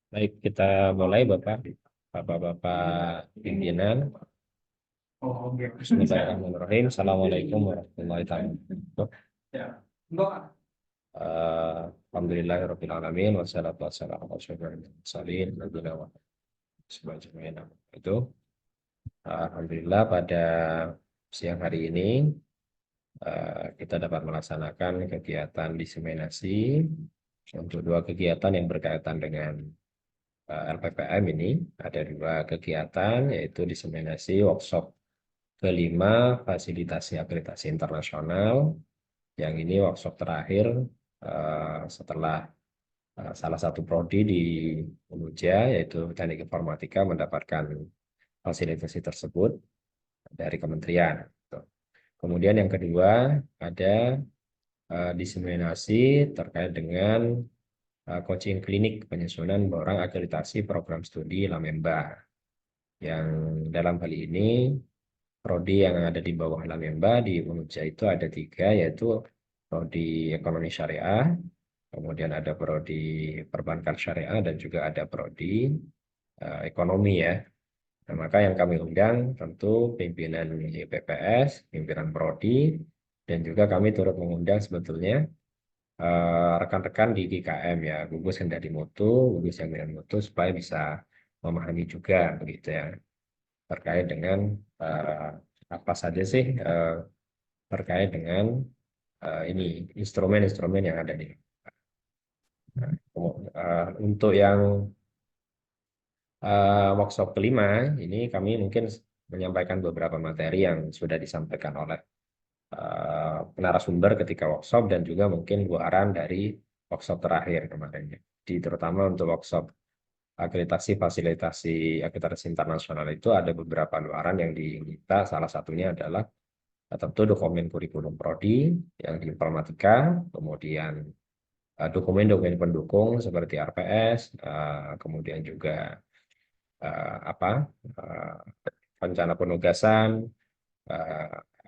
Baik, kita mulai Bapak pimpinan. Bismillahirrahmanirrahim. Assalamualaikum warahmatullahi wabarakatuh. Alhamdulillahirabbil alamin wassalatu wassalamu ala asyrofil mursalin nabiyina Muhammad ajmain. Itu alhamdulillah pada siang hari ini kita dapat melaksanakan kegiatan diseminasi untuk dua kegiatan yang berkaitan dengan LPPM ini. Ada dua kegiatan, yaitu diseminasi workshop kelima fasilitasi akreditasi internasional. Yang ini workshop terakhir setelah salah satu prodi di UNUJA, yaitu Teknik Informatika, mendapatkan fasilitasi tersebut dari kementerian. Kemudian yang kedua ada diseminasi terkait dengan coaching klinik penyusunan borang akreditasi program studi Lamemba. Yang dalam hal ini prodi yang ada di bawah Lamemba di UNUJA itu ada tiga, yaitu prodi ekonomi syariah, kemudian ada prodi perbankan syariah, dan juga ada prodi ekonomi ya. Nah, maka yang kami undang tentu pimpinan YPPS, pimpinan prodi, dan juga kami turut mengundang sebetulnya rekan-rekan di GKM ya, gugus Kendali Mutu, gugus Jaminan Mutu, supaya bisa memahami juga begitu ya, terkait dengan apa saja sih terkait dengan ini instrumen-instrumen yang ada di. Untuk yang workshop kelima ini kami mungkin menyampaikan beberapa materi yang sudah disampaikan oleh narasumber ketika workshop, dan juga mungkin luaran dari workshop terakhir kemarin. Jadi terutama untuk workshop akreditasi fasilitasi akreditasi internasional itu ada beberapa luaran yang diminta. Salah satunya adalah tentu dokumen kurikulum prodi yang di informatika, kemudian dokumen-dokumen pendukung seperti RPS, kemudian juga apa eh, rencana penugasan,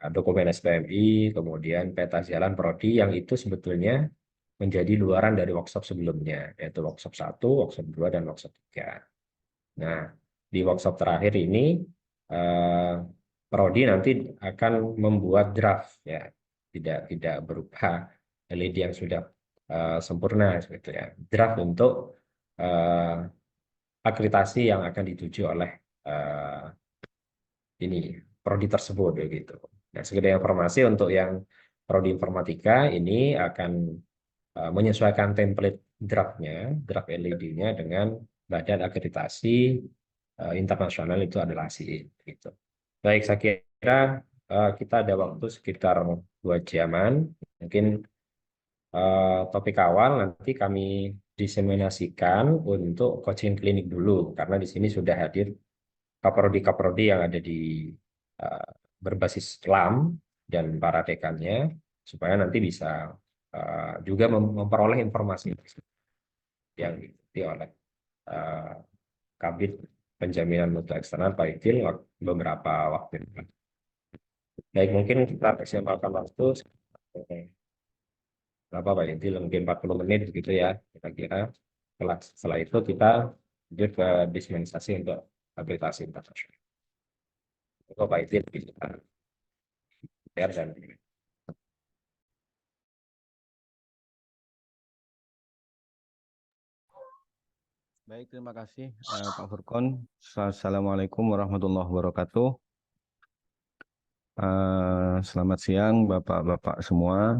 dokumen SPMI, kemudian peta jalan prodi, yang itu sebetulnya menjadi luaran dari workshop sebelumnya, yaitu workshop 1, workshop 2, dan workshop 3. Nah, di workshop terakhir ini eh, prodi nanti akan membuat draft ya, tidak berupa LED yang sudah sempurna seperti ya. Draft untuk eh, akreditasi yang akan dituju oleh eh, ini prodi tersebut begitu. Nah, sekedar informasi untuk yang prodi informatika ini akan menyesuaikan template draftnya, draft LED-nya dengan badan akreditasi internasional, itu adalah ASIIN gitu. Baik, saya kira kita ada waktu sekitar 2 jaman. Mungkin topik awal nanti kami diseminasikan untuk coaching klinik dulu, karena di sini sudah hadir kaprodi-kaprodi yang ada di eh, berbasis LAM dan para dekannya, supaya nanti bisa juga memperoleh informasi yang diikuti oleh eh, Kabid Penjaminan Mutu Eksternal Pak Idil beberapa waktu depan. Baik, mungkin kita persiapkan waktu berapa Pak Idil, mungkin 40 menit begitu ya, kira-kira. Setelah itu kita lanjut ke dispensasi untuk habilitasi internasional. Itu Pak Idil bisa share dan Baik, terima kasih Pak Furkon. Assalamualaikum warahmatullahi wabarakatuh. Selamat siang Bapak-Bapak semua.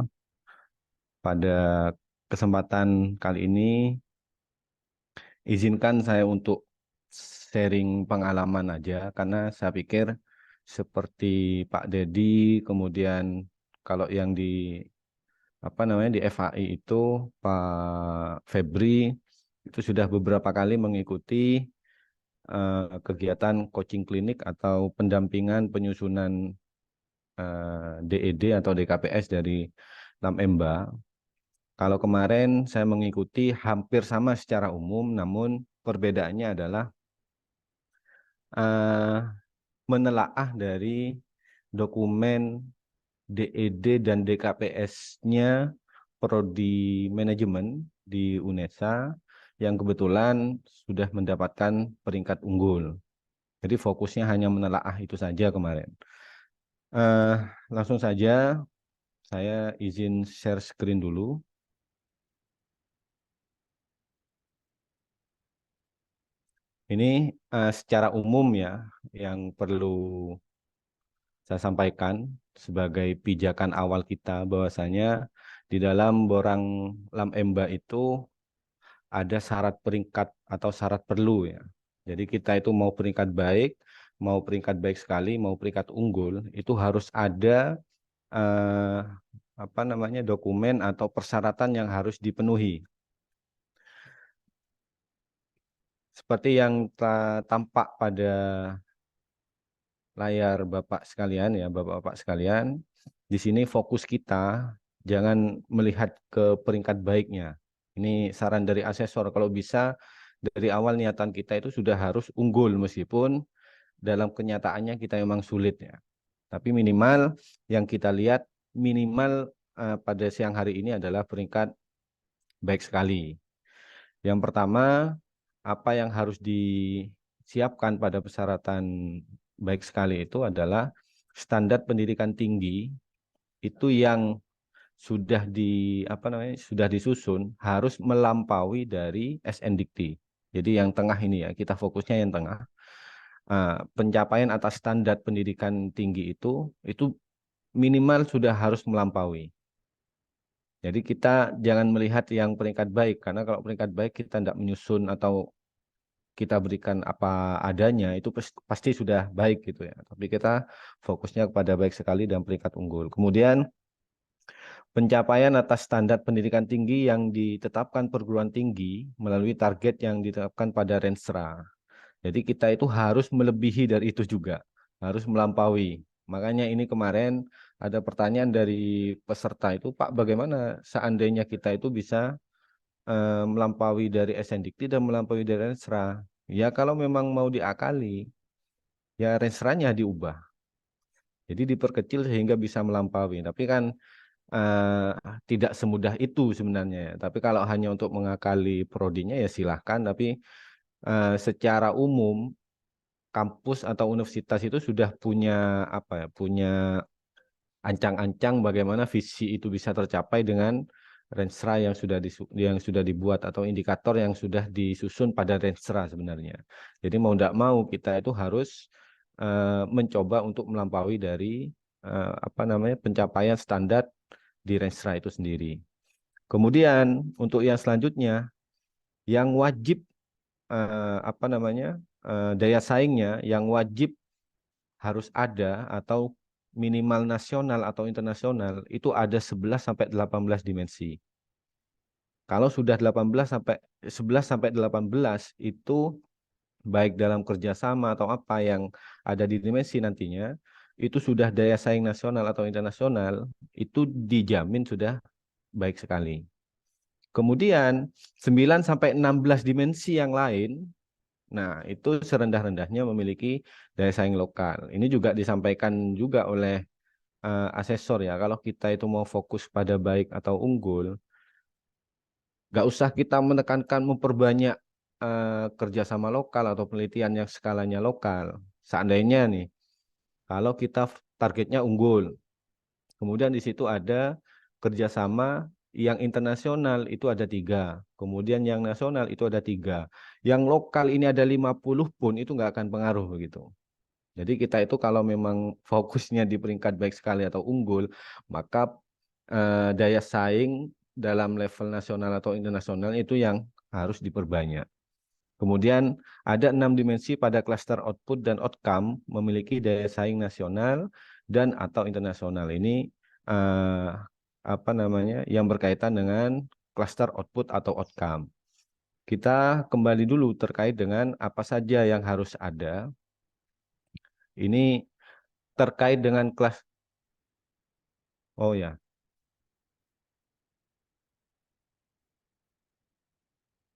Pada kesempatan kali ini, izinkan saya untuk sharing pengalaman aja, karena saya pikir seperti Pak Dedi, kemudian kalau yang di di FAI itu Pak Febri itu sudah beberapa kali mengikuti kegiatan coaching klinik atau pendampingan penyusunan DED atau DKPS dari Lamemba. Kalau kemarin saya mengikuti hampir sama secara umum, namun perbedaannya adalah uh, menelaah dari dokumen DED dan DKPS-nya Prodi Manajemen di UNESA yang kebetulan sudah mendapatkan peringkat unggul. Jadi fokusnya hanya menelaah itu saja kemarin. Eh, Langsung saja saya izin share screen dulu. Ini secara umum ya yang perlu saya sampaikan sebagai pijakan awal kita bahwasanya di dalam borang lam emba itu ada syarat peringkat atau syarat perlu ya. Jadi kita itu mau peringkat baik sekali, mau peringkat unggul, itu harus ada eh, apa namanya dokumen atau persyaratan yang harus dipenuhi. Seperti yang tampak pada layar Bapak sekalian ya, Bapak-bapak sekalian, di sini fokus kita jangan melihat ke peringkat baiknya. Ini saran dari asesor, kalau bisa dari awal niatan kita itu sudah harus unggul meskipun dalam kenyataannya kita memang sulit ya. Tapi minimal yang kita lihat minimal pada siang hari ini adalah peringkat baik sekali. Yang pertama, apa yang harus disiapkan pada persyaratan baik sekali itu adalah standar pendidikan tinggi itu yang sudah sudah disusun harus melampaui dari SNDikti. Jadi yang tengah ini ya, kita fokusnya yang tengah. Pencapaian atas standar pendidikan tinggi itu minimal sudah harus melampaui. Jadi kita jangan melihat yang peringkat baik, karena kalau peringkat baik kita tidak menyusun atau kita berikan apa adanya, itu pasti sudah baik gitu ya. Tapi kita fokusnya kepada baik sekali dan peringkat unggul. Kemudian pencapaian atas standar pendidikan tinggi yang ditetapkan perguruan tinggi melalui target yang ditetapkan pada Renstra. Jadi kita itu harus melebihi dari itu juga, harus melampaui. Makanya ini kemarin ada pertanyaan dari peserta itu, Pak, bagaimana seandainya kita itu bisa melampaui dari SNDikti dan melampaui dari Renstra? Ya kalau memang mau diakali, ya Renstra-nya diubah. Jadi diperkecil sehingga bisa melampaui. Tapi kan eh, tidak semudah itu sebenarnya. Tapi kalau hanya untuk mengakali prodinya ya silahkan. Tapi secara umum kampus atau universitas itu sudah punya punya ancang-ancang bagaimana visi itu bisa tercapai dengan Renstra yang sudah dibuat atau indikator yang sudah disusun pada Renstra sebenarnya. Jadi mau tidak mau kita itu harus mencoba untuk melampaui dari pencapaian standar di Renstra itu sendiri. Kemudian untuk yang selanjutnya yang wajib daya saingnya yang wajib harus ada atau minimal nasional atau internasional itu ada 11 sampai 18 dimensi. Kalau sudah 11 sampai 18 itu baik dalam kerjasama atau apa yang ada di dimensi nantinya itu sudah daya saing nasional atau internasional itu dijamin sudah baik sekali. Kemudian 9 sampai 16 dimensi yang lain, nah itu serendah-rendahnya memiliki daya saing lokal. Ini juga disampaikan juga oleh asesor ya. Kalau kita itu mau fokus pada baik atau unggul, nggak usah kita menekankan memperbanyak kerjasama lokal atau penelitian yang skalanya lokal. Seandainya nih, kalau kita targetnya unggul, kemudian di situ ada kerjasama yang internasional itu ada 3. Kemudian yang nasional itu ada 3. Yang lokal ini ada 50 pun itu nggak akan pengaruh begitu. Jadi kita itu kalau memang fokusnya di peringkat baik sekali atau unggul, maka daya saing dalam level nasional atau internasional itu yang harus diperbanyak. Kemudian ada 6 dimensi pada cluster output dan outcome memiliki daya saing nasional dan atau internasional. Ini eh, yang berkaitan dengan cluster output atau outcome. Kita kembali dulu terkait dengan apa saja yang harus ada. Ini terkait dengan kelas. Oh ya.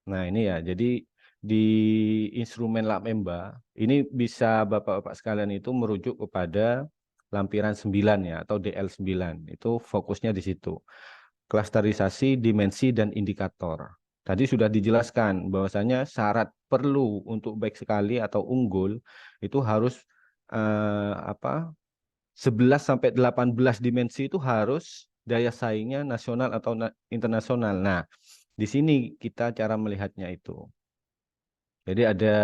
Nah, ini ya. Jadi di instrumen Labemba ini bisa Bapak-bapak sekalian itu merujuk kepada lampiran 9 ya atau DL9. Itu fokusnya di situ. Klasterisasi, dimensi dan indikator. Tadi sudah dijelaskan bahwasanya syarat perlu untuk baik sekali atau unggul itu harus 11 sampai 18 dimensi itu harus daya saingnya nasional atau internasional. Nah, di sini kita cara melihatnya itu. Jadi ada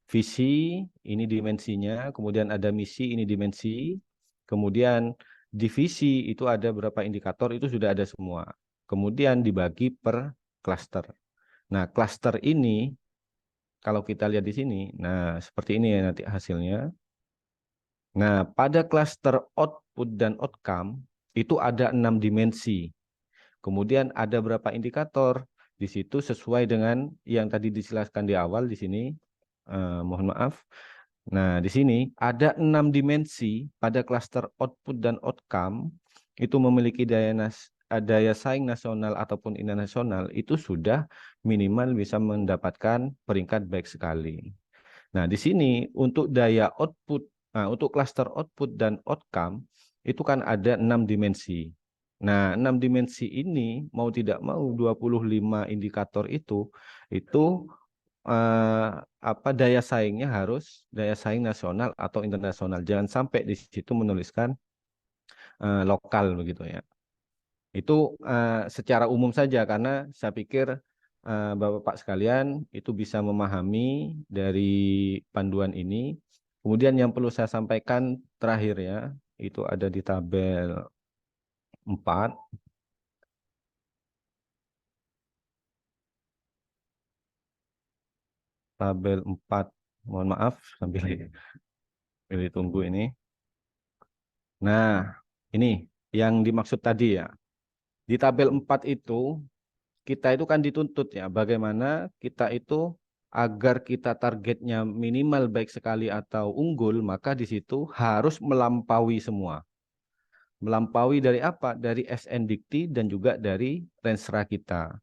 visi, ini dimensinya, kemudian ada misi, ini dimensi, kemudian divisi itu ada berapa indikator, itu sudah ada semua. Kemudian dibagi per klaster. Nah, klaster ini kalau kita lihat di sini, nah seperti ini ya nanti hasilnya. Nah, pada klaster output dan outcome itu ada 6 dimensi. Kemudian ada berapa indikator di situ sesuai dengan yang tadi dijelaskan di awal di sini. Mohon maaf. Nah, di sini ada 6 dimensi pada klaster output dan outcome itu memiliki daya saing nasional ataupun internasional itu sudah minimal bisa mendapatkan peringkat baik sekali. Nah, di sini untuk daya output, untuk klaster output dan outcome itu kan ada 6 dimensi. Nah, 6 dimensi ini mau tidak mau 25 indikator itu daya saingnya harus daya saing nasional atau internasional. Jangan sampai di situ menuliskan lokal begitu ya. Itu secara umum saja karena saya pikir Bapak-Bapak sekalian itu bisa memahami dari panduan ini. Kemudian yang perlu saya sampaikan terakhir ya, itu ada di tabel 4. Tabel 4, mohon maaf sambil ditunggu ini. Nah, ini yang dimaksud tadi ya. Di tabel 4 itu kita itu kan dituntut ya bagaimana kita itu agar kita targetnya minimal baik sekali atau unggul, maka di situ harus melampaui semua. Melampaui dari apa? Dari SNDICT dan juga dari Renstra kita.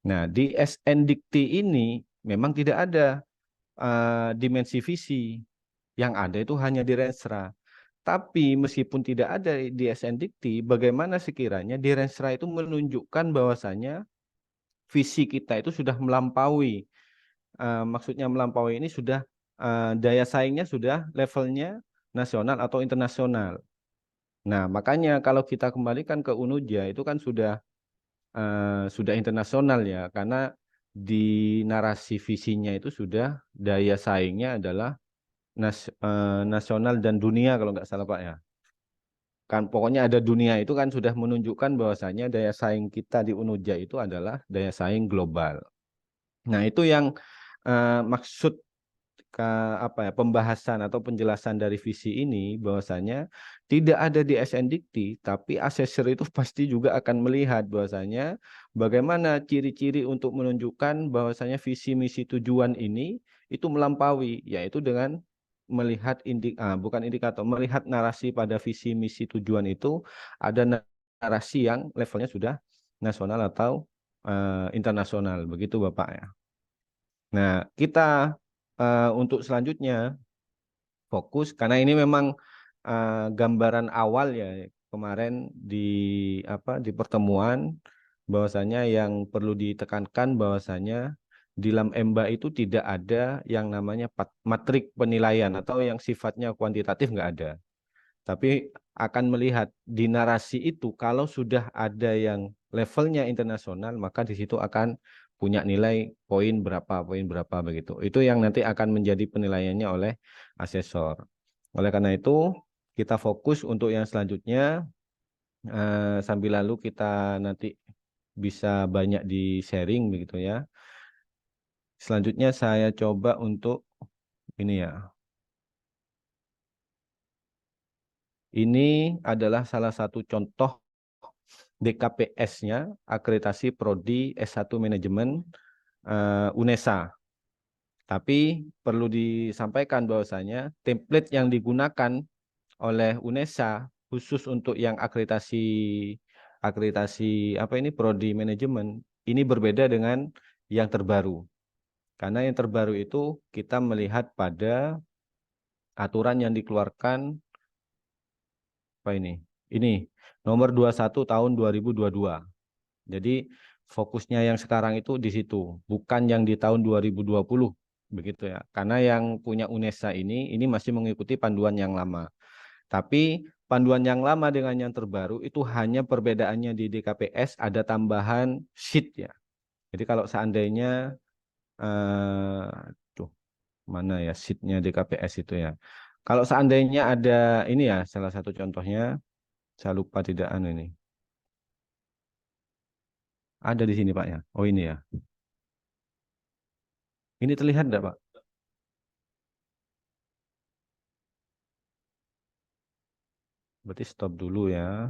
Nah, di SNDICT ini memang tidak ada dimensi visi. Yang ada itu hanya di Renstra. Tapi meskipun tidak ada di SNDICT, bagaimana sekiranya di Renstra itu menunjukkan bahwasanya visi kita itu sudah melampaui. Maksudnya melampaui ini sudah daya saingnya sudah levelnya nasional atau internasional. Nah, makanya kalau kita kembalikan ke UNUJA itu kan sudah internasional ya, karena di narasi visinya itu sudah daya saingnya adalah nasional dan dunia kalau nggak salah Pak ya. Kan pokoknya ada dunia itu kan sudah menunjukkan bahwasanya daya saing kita di UNUJA itu adalah daya saing global. Nah, itu yang maksud pembahasan atau penjelasan dari visi ini bahwasanya tidak ada di SNDICT, tapi asesor itu pasti juga akan melihat bahwasanya bagaimana ciri-ciri untuk menunjukkan bahwasanya visi misi tujuan ini itu melampaui, yaitu dengan melihat bukan indikator, melihat narasi pada visi misi tujuan itu ada narasi yang levelnya sudah nasional atau internasional, begitu Bapak ya. Nah, kita untuk selanjutnya fokus karena ini memang gambaran awal ya kemarin di pertemuan bahwasanya yang perlu ditekankan bahwasanya di dalam EMBA itu tidak ada yang namanya matrik penilaian atau yang sifatnya kuantitatif nggak ada. Tapi akan melihat di narasi itu kalau sudah ada yang levelnya internasional maka di situ akan punya nilai poin berapa begitu. Itu yang nanti akan menjadi penilaiannya oleh asesor. Oleh karena itu kita fokus untuk yang selanjutnya sambil lalu kita nanti bisa banyak di sharing begitu ya. Selanjutnya saya coba untuk ini ya. Ini adalah salah satu contoh DKPS-nya, akreditasi Prodi S1 Manajemen UNESA. Tapi perlu disampaikan bahwasanya template yang digunakan oleh UNESA khusus untuk yang akreditasi Prodi Manajemen ini berbeda dengan yang terbaru. Karena yang terbaru itu kita melihat pada aturan yang dikeluarkan ini nomor 21 tahun 2022. Jadi fokusnya yang sekarang itu di situ, bukan yang di tahun 2020 begitu ya. Karena yang punya UNESA ini masih mengikuti panduan yang lama. Tapi panduan yang lama dengan yang terbaru itu hanya perbedaannya di DKPS ada tambahan sheet ya. Jadi kalau seandainya tuh mana ya sheetnya DKPS itu ya. Kalau seandainya ada ini ya salah satu contohnya, saya lupa tidak anu ini. Ada di sini Pak ya. Oh ini ya. Ini terlihat enggak Pak? Berarti stop dulu ya.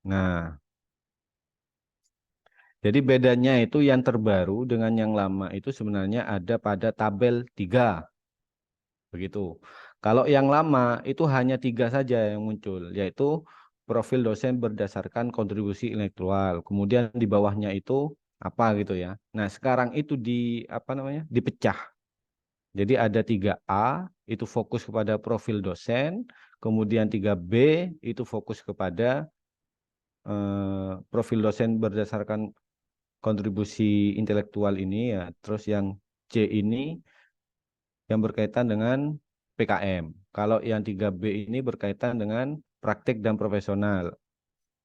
Nah, jadi bedanya itu yang terbaru dengan yang lama itu sebenarnya ada pada tabel 3. Begitu. Kalau yang lama itu hanya 3 saja yang muncul, yaitu profil dosen berdasarkan kontribusi intelektual. Kemudian di bawahnya itu apa gitu ya. Nah, sekarang itu di apa namanya? Dipecah. Jadi ada 3A itu fokus kepada profil dosen, kemudian 3B itu fokus kepada profil dosen berdasarkan kontribusi intelektual ini ya. Terus yang C ini yang berkaitan dengan PKM. Kalau yang 3B ini berkaitan dengan praktik dan profesional.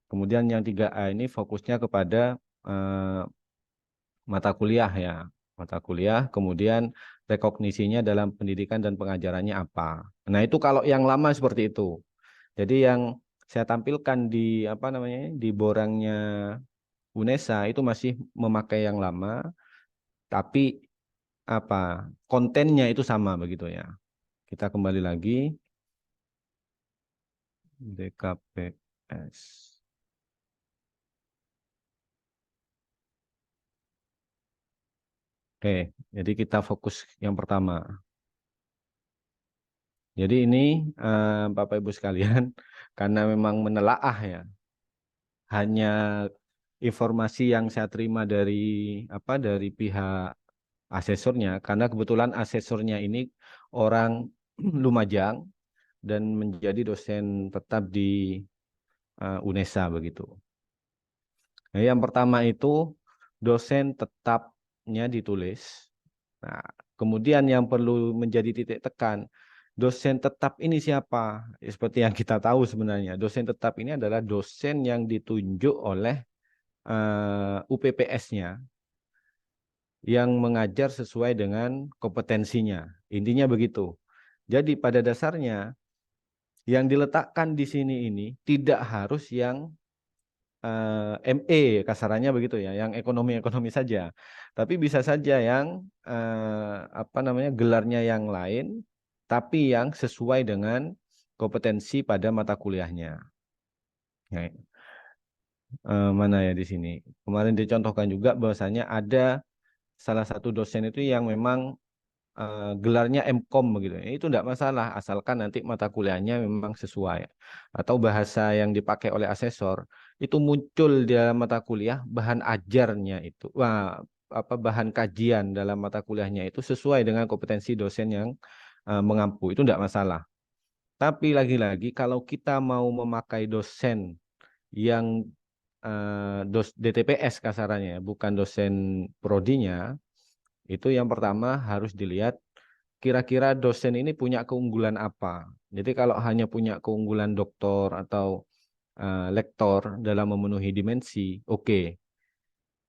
Kemudian yang 3A ini fokusnya kepada eh, mata kuliah ya. Mata kuliah, kemudian rekognisinya dalam pendidikan dan pengajarannya apa. Nah, itu kalau yang lama seperti itu. Jadi yang saya tampilkan di apa namanya? Di borangnya UNESA itu masih memakai yang lama, tapi apa? Kontennya itu sama begitu ya. Kita kembali lagi DKPS. Oke, jadi kita fokus yang pertama. Jadi ini Bapak Ibu sekalian, karena memang menelaah ya, hanya informasi yang saya terima dari apa dari pihak asesornya, karena kebetulan asesornya ini orang Lumajang dan menjadi dosen tetap di UNESA begitu. Nah, yang pertama itu dosen tetapnya ditulis. Nah, kemudian yang perlu menjadi titik tekan, dosen tetap ini siapa? Ya, seperti yang kita tahu sebenarnya, dosen tetap ini adalah dosen yang ditunjuk oleh UPPS-nya yang mengajar sesuai dengan kompetensinya. Intinya begitu. Jadi pada dasarnya yang diletakkan di sini ini tidak harus yang ME kasarannya begitu ya, yang ekonomi-ekonomi saja. Tapi bisa saja yang apa namanya gelarnya yang lain, tapi yang sesuai dengan kompetensi pada mata kuliahnya. Nah, mana ya di sini? Kemarin dicontohkan juga bahwasanya ada salah satu dosen itu yang memang gelarnya MKOM begitu. Itu tidak masalah asalkan nanti mata kuliahnya memang sesuai. Atau bahasa yang dipakai oleh asesor itu muncul di dalam mata kuliah bahan ajarnya itu. Wah, apa bahan kajian dalam mata kuliahnya itu sesuai dengan kompetensi dosen yang mengampu. Itu tidak masalah. Tapi lagi-lagi kalau kita mau memakai dosen yang DTPS kasarannya, bukan dosen prodinya, itu yang pertama harus dilihat kira-kira dosen ini punya keunggulan apa. Jadi kalau hanya punya keunggulan doktor atau lektor dalam memenuhi dimensi, oke.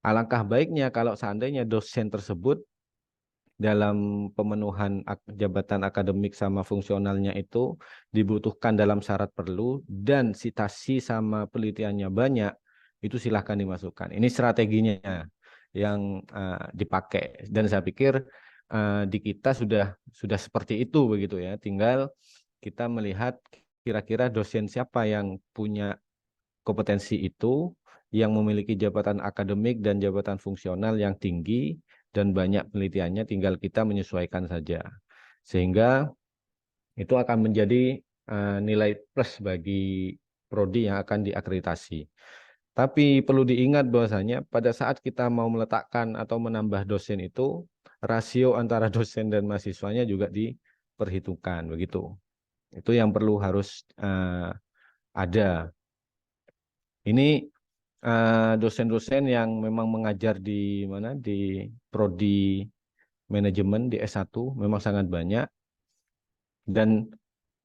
Alangkah baiknya kalau seandainya dosen tersebut dalam pemenuhan jabatan akademik sama fungsionalnya itu dibutuhkan dalam syarat perlu dan citasi sama penelitiannya banyak, itu silahkan dimasukkan. Ini strateginya yang dipakai dan saya pikir di kita sudah seperti itu begitu ya. Tinggal kita melihat kira-kira dosen siapa yang punya kompetensi itu, yang memiliki jabatan akademik dan jabatan fungsional yang tinggi dan banyak penelitiannya, tinggal kita menyesuaikan saja. Sehingga itu akan menjadi nilai plus bagi prodi yang akan diakreditasi. Tapi perlu diingat bahwasanya pada saat kita mau meletakkan atau menambah dosen itu, rasio antara dosen dan mahasiswanya juga diperhitungkan begitu. Itu yang perlu harus Ada. Ini dosen-dosen yang memang mengajar di mana, di prodi manajemen di S1 memang sangat banyak, dan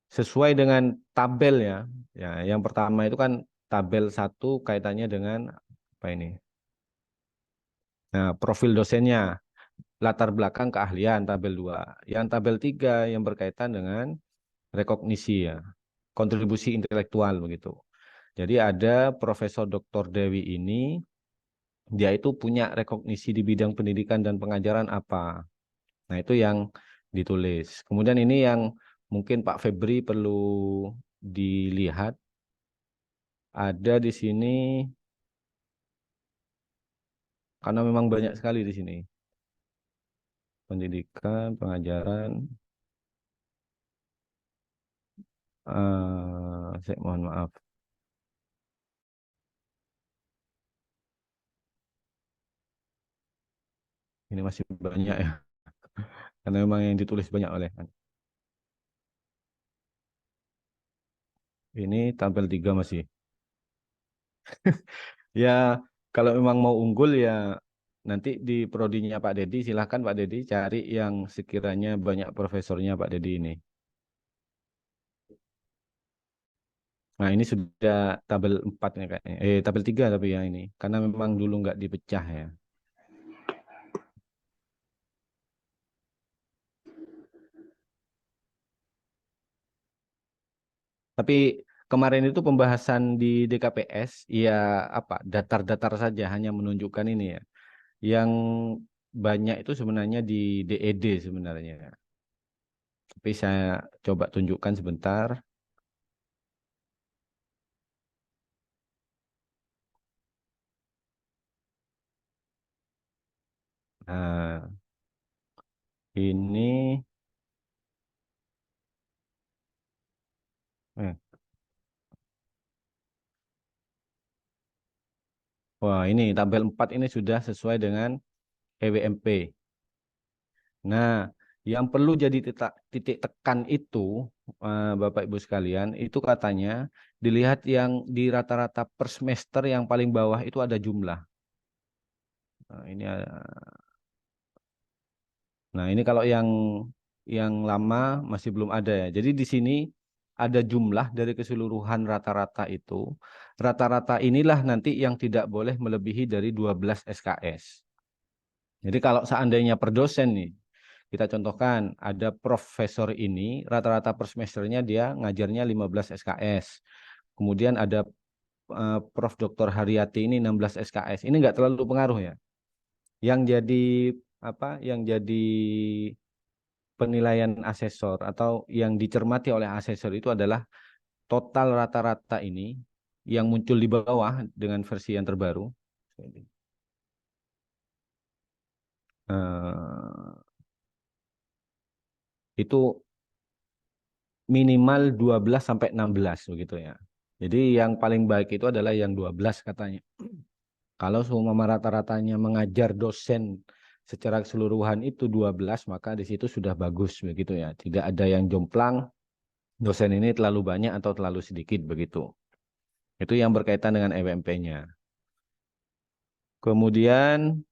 sesuai dengan tabel ya. Ya, yang pertama itu kan tabel 1 kaitannya dengan apa ini? Nah, profil dosennya, latar belakang keahlian tabel 2. Yang tabel 3 yang berkaitan dengan rekognisi ya, kontribusi intelektual begitu. Jadi ada Profesor Dr. Dewi ini, dia itu punya rekognisi di bidang pendidikan dan pengajaran apa. Nah, itu yang ditulis. Kemudian ini yang mungkin Pak Febri perlu dilihat. Ada di sini, karena memang banyak sekali di sini. Pendidikan, pengajaran. Saya mohon maaf. Ini masih banyak ya. Karena memang yang ditulis banyak oleh. Ini tabel 3 masih. Ya, kalau memang mau unggul ya nanti di prodinya Pak Dedi, silahkan Pak Dedi cari yang sekiranya banyak profesornya Pak Dedi ini. Nah, ini sudah tabel 4 nih kayaknya. Tabel 3 tapi yang ini. Karena memang dulu nggak dipecah ya. Tapi kemarin itu pembahasan di DKPS, ya apa, datar-datar saja, hanya menunjukkan ini ya. Yang banyak itu sebenarnya di DED sebenarnya. Tapi saya coba tunjukkan sebentar. Nah, ini, eh, wah ini tabel 4 ini sudah sesuai dengan EWMP. Nah, yang perlu jadi titik tekan itu, Bapak Ibu sekalian, itu katanya dilihat yang di rata-rata per semester yang paling bawah itu ada jumlah. Nah, ini kalau yang lama masih belum ada ya. Jadi di sini ada jumlah dari keseluruhan rata-rata itu. Rata-rata inilah nanti yang tidak boleh melebihi dari 12 SKS. Jadi kalau seandainya per dosen nih, kita contohkan ada profesor ini, rata-rata per semesternya dia ngajarnya 15 SKS. Kemudian ada Prof. Dr. Haryati ini 16 SKS. Ini nggak terlalu pengaruh ya. Yang jadi apa? Yang jadi penilaian asesor atau yang dicermati oleh asesor itu adalah total rata-rata ini yang muncul di bawah dengan versi yang terbaru. Eh, itu minimal 12 sampai 16 begitu ya. Jadi yang paling baik itu adalah yang 12 katanya. Kalau semua rata-ratanya mengajar dosen secara keseluruhan itu 12, maka di situ sudah bagus begitu ya. Tidak ada yang jomplang, dosen ini terlalu banyak atau terlalu sedikit begitu. Itu yang berkaitan dengan EWMP-nya. Kemudian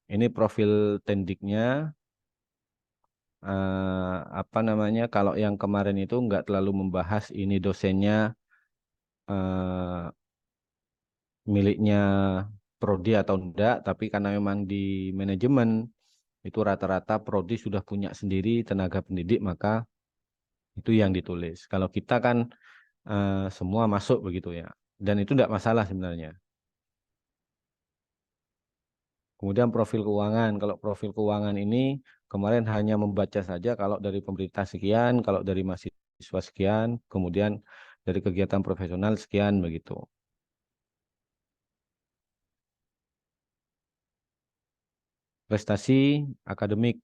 ini profil tendiknya, apa namanya? Kalau yang kemarin itu nggak terlalu membahas ini dosennya eh, miliknya prodi atau enggak, tapi karena memang di manajemen itu rata-rata prodi sudah punya sendiri tenaga pendidik, maka itu yang ditulis. Kalau kita kan semua masuk begitu ya, dan itu enggak masalah sebenarnya. Kemudian profil keuangan, kalau profil keuangan ini kemarin hanya membaca saja kalau dari pemerintah sekian, kalau dari mahasiswa sekian, kemudian dari kegiatan profesional sekian begitu. Prestasi akademik.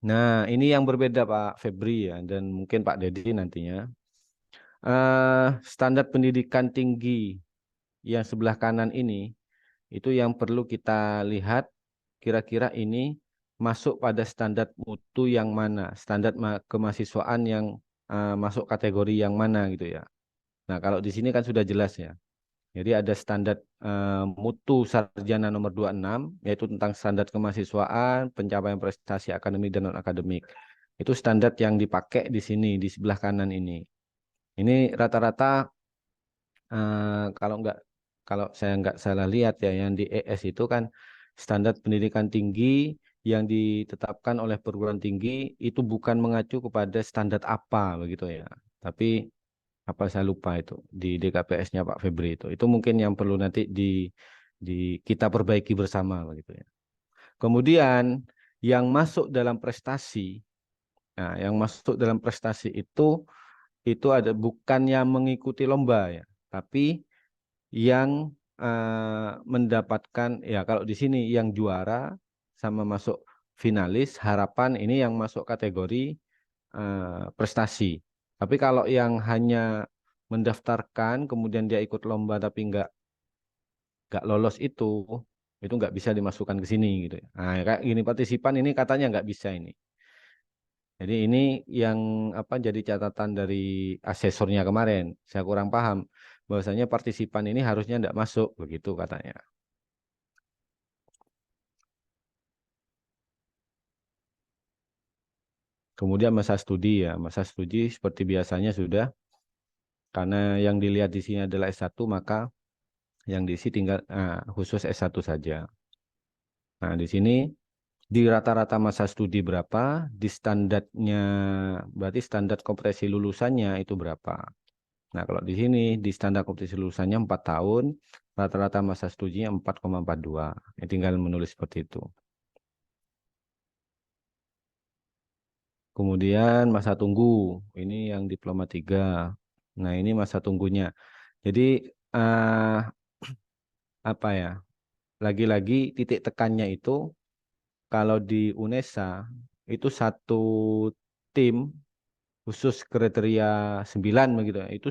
Nah, ini yang berbeda Pak Febri ya, dan mungkin Pak Dedi nantinya. Standar pendidikan tinggi yang sebelah kanan ini, itu yang perlu kita lihat kira-kira ini masuk pada standar mutu yang mana, standar kemahasiswaan yang masuk kategori yang mana gitu ya. Nah, kalau di sini kan sudah jelas ya. Jadi ada standar mutu sarjana nomor 26, yaitu tentang standar kemahasiswaan, pencapaian prestasi akademik dan non-akademik. Itu standar yang dipakai di sini, di sebelah kanan ini. Ini rata-rata kalau saya nggak salah lihat ya, yang di ES itu kan standar pendidikan tinggi yang ditetapkan oleh perguruan tinggi itu bukan mengacu kepada standar apa begitu ya. Tapi apa saya lupa itu di DKPS-nya Pak Febri itu. Itu mungkin yang perlu nanti di kita perbaiki bersama begitu ya. Kemudian yang masuk dalam prestasi, nah yang masuk dalam prestasi itu ada bukan yang mengikuti lomba ya, tapi yang mendapatkan ya kalau di sini yang juara sama masuk finalis, harapan ini yang masuk kategori prestasi. Tapi kalau yang hanya mendaftarkan kemudian dia ikut lomba tapi nggak lolos itu nggak bisa dimasukkan ke sini gitu ya. Nah, kayak gini partisipan ini katanya nggak bisa ini. Jadi ini yang apa jadi catatan dari asesornya kemarin. Saya kurang paham bahwasanya partisipan ini harusnya nggak masuk begitu katanya. Kemudian masa studi ya, masa studi seperti biasanya sudah karena yang dilihat di sini adalah S1 maka yang diisi tinggal khusus S1 saja. Nah, di sini di rata-rata masa studi berapa, di standarnya berarti standar kompresi lulusannya itu berapa. Nah, kalau di sini di standar kompresi lulusannya 4 tahun, rata-rata masa studinya 4,42. Ya, tinggal menulis seperti itu. Kemudian masa tunggu, ini yang diploma 3. Nah, ini masa tunggunya. Jadi eh, apa ya? Lagi-lagi titik tekannya itu kalau di UNESA itu satu tim khusus kriteria 9 begitu. Itu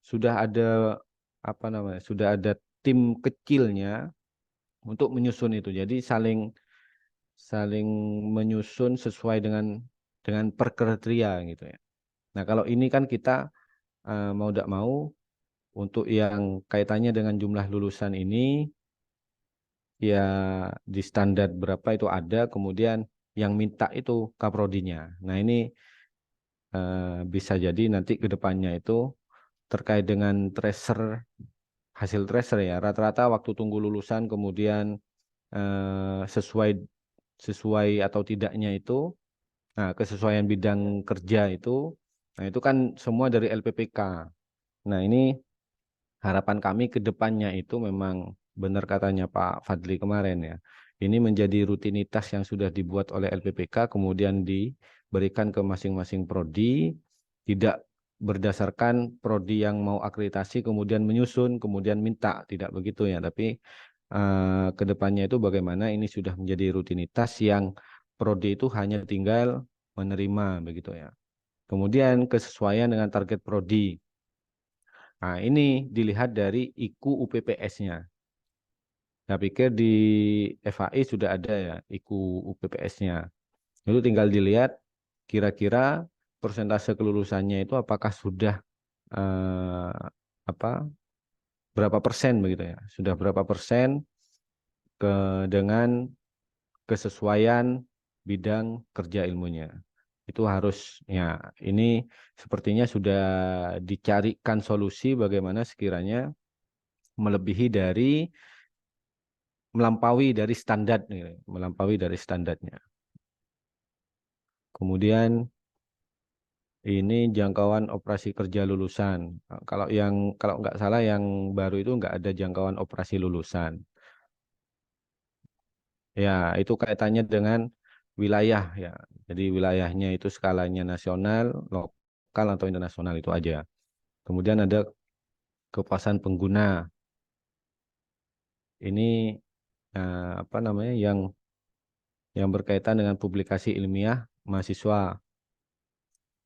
sudah ada apa namanya? Sudah ada tim kecilnya untuk menyusun itu. Jadi saling saling menyusun sesuai dengan per kriteria gitu ya. Nah, kalau ini kan kita mau tidak mau untuk yang kaitannya dengan jumlah lulusan ini ya di standar berapa itu ada, kemudian yang minta itu kaprodinya. Nah, ini bisa jadi nanti ke depannya itu terkait dengan tracer, hasil tracer ya, rata-rata waktu tunggu lulusan kemudian sesuai sesuai atau tidaknya itu, nah kesesuaian bidang kerja itu, nah itu kan semua dari LPPK. Nah, ini harapan kami ke depannya itu memang benar katanya Pak Fadli kemarin ya. Ini menjadi rutinitas yang sudah dibuat oleh LPPK kemudian diberikan ke masing-masing prodi, tidak berdasarkan prodi yang mau akreditasi kemudian menyusun kemudian minta, tidak begitu ya. Tapi ke depannya itu bagaimana ini sudah menjadi rutinitas yang prodi itu hanya tinggal menerima begitu ya. Kemudian kesesuaian dengan target prodi. Nah, ini dilihat dari IKU UPPS-nya. Saya pikir di FAI sudah ada ya IKU UPPS-nya. Lalu tinggal dilihat kira-kira persentase kelulusannya itu apakah sudah eh, apa berapa persen begitu ya. Sudah berapa persen dengan kesesuaian bidang kerja ilmunya. Itu harus ya ini sepertinya sudah dicarikan solusi bagaimana sekiranya melebihi dari melampaui dari standar, melampaui dari standarnya. Kemudian ini jangkauan operasi kerja lulusan. Kalau nggak salah yang baru itu nggak ada jangkauan operasi lulusan. Ya, itu kaitannya dengan wilayah ya. Jadi wilayahnya itu skalanya nasional, lokal atau internasional itu aja. Kemudian ada kepuasan pengguna. Ini apa namanya yang berkaitan dengan publikasi ilmiah mahasiswa.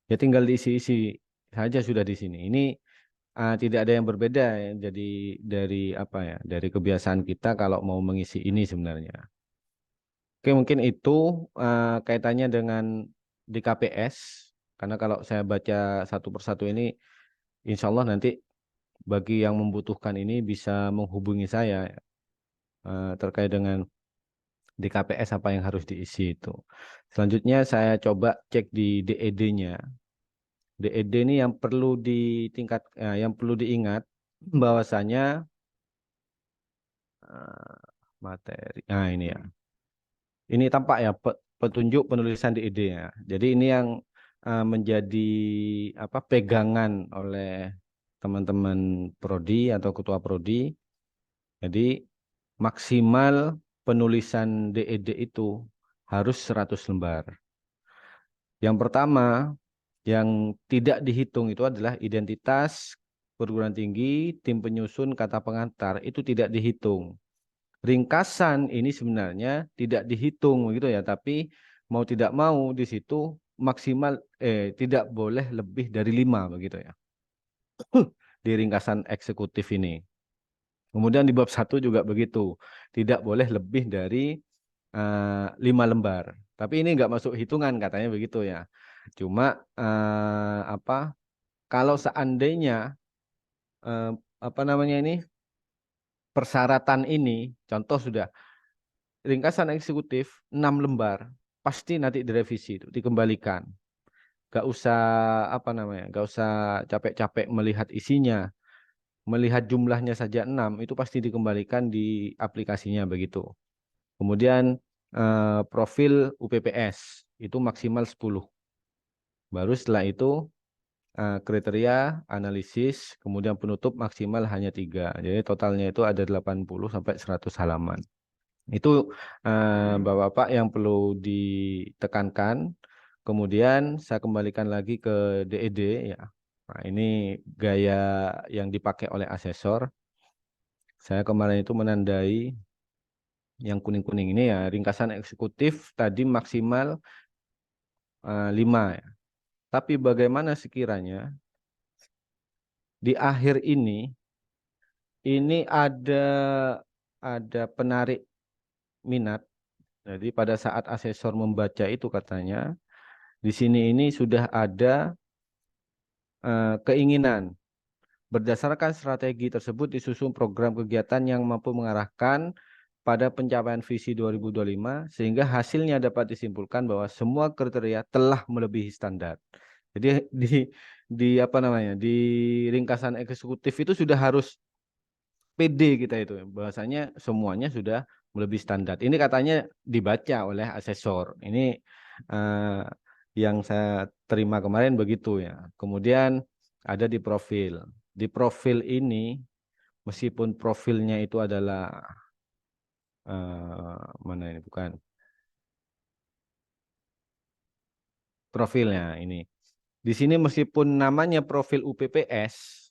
Ya tinggal diisi-isi saja sudah di sini. Ini tidak ada yang berbeda ya. Jadi dari apa ya? Dari kebiasaan kita kalau mau mengisi ini sebenarnya. Oke, mungkin itu kaitannya dengan DKPS. Karena kalau saya baca satu persatu ini insya Allah nanti bagi yang membutuhkan ini bisa menghubungi saya terkait dengan di KPS apa yang harus diisi itu. Selanjutnya saya coba cek di DED-nya. DED ini yang perlu yang perlu diingat bahwasanya eh, materi. Nah, ini ya. Ini tampak ya petunjuk penulisan DED ya. Jadi ini yang menjadi apa pegangan oleh teman-teman prodi atau ketua prodi. Jadi maksimal penulisan DED itu harus 100 lembar. Yang pertama, yang tidak dihitung itu adalah identitas perguruan tinggi, tim penyusun, kata pengantar, itu tidak dihitung. Ringkasan ini sebenarnya tidak dihitung begitu ya, tapi mau tidak mau di situ maksimal tidak boleh lebih dari 5 begitu ya. Di ringkasan eksekutif ini. Kemudian di bab 1 juga begitu. Tidak boleh lebih dari 5 lembar. Tapi ini nggak masuk hitungan katanya begitu ya. Cuma apa kalau seandainya eh, apa namanya ini persyaratan ini contoh sudah ringkasan eksekutif 6 lembar pasti nanti direvisi itu dikembalikan. Gak usah apa namanya, gak usah capek-capek melihat isinya, melihat jumlahnya saja 6 itu pasti dikembalikan di aplikasinya begitu. Kemudian profil UPPS itu maksimal 10. Baru setelah itu kriteria, analisis, kemudian penutup maksimal hanya 3. Jadi totalnya itu ada 80 sampai 100 halaman. Itu Bapak-Bapak yang perlu ditekankan. Kemudian saya kembalikan lagi ke DED ya. Nah, ini gaya yang dipakai oleh asesor. Saya kemarin itu menandai yang kuning-kuning ini ya, ringkasan eksekutif tadi maksimal 5 ya. Tapi bagaimana sekiranya di akhir ini ada penarik minat. Jadi pada saat asesor membaca itu katanya di sini ini sudah ada keinginan berdasarkan strategi tersebut disusun program kegiatan yang mampu mengarahkan pada pencapaian visi 2025 sehingga hasilnya dapat disimpulkan bahwa semua kriteria telah melebihi standar. Jadi di apa namanya di ringkasan eksekutif itu sudah harus PD kita itu bahwasanya semuanya sudah melebihi standar. Ini katanya dibaca oleh asesor. Ini eh, yang saya terima kemarin begitu ya. Kemudian ada di profil. Di profil ini meskipun profilnya itu adalah mana ini bukan profilnya ini. Di sini meskipun namanya profil UPPS,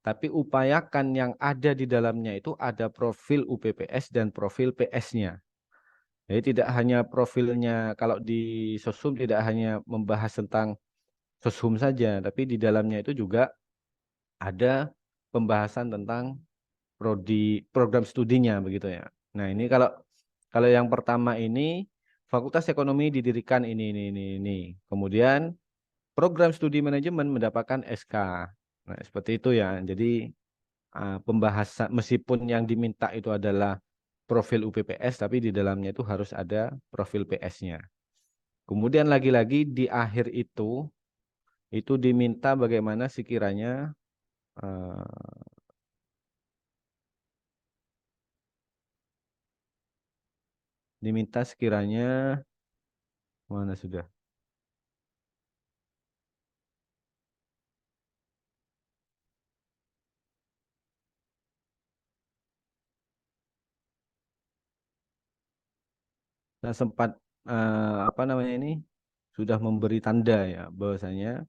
tapi upayakan yang ada di dalamnya itu ada profil UPPS dan profil PS-nya. Jadi tidak hanya profilnya, kalau di Sosum tidak hanya membahas tentang Sosum saja, tapi di dalamnya itu juga ada pembahasan tentang program studinya begitu ya. Nah ini kalau kalau yang pertama ini Fakultas Ekonomi didirikan ini. Kemudian program studi manajemen mendapatkan SK. Nah seperti itu ya. Jadi pembahasan meskipun yang diminta itu adalah profil UPPS, tapi di dalamnya itu harus ada profil PS-nya. Kemudian lagi-lagi di akhir itu diminta bagaimana sekiranya eh, diminta sekiranya mana sudah. Saya sempat apa namanya ini sudah memberi tanda ya bahwasanya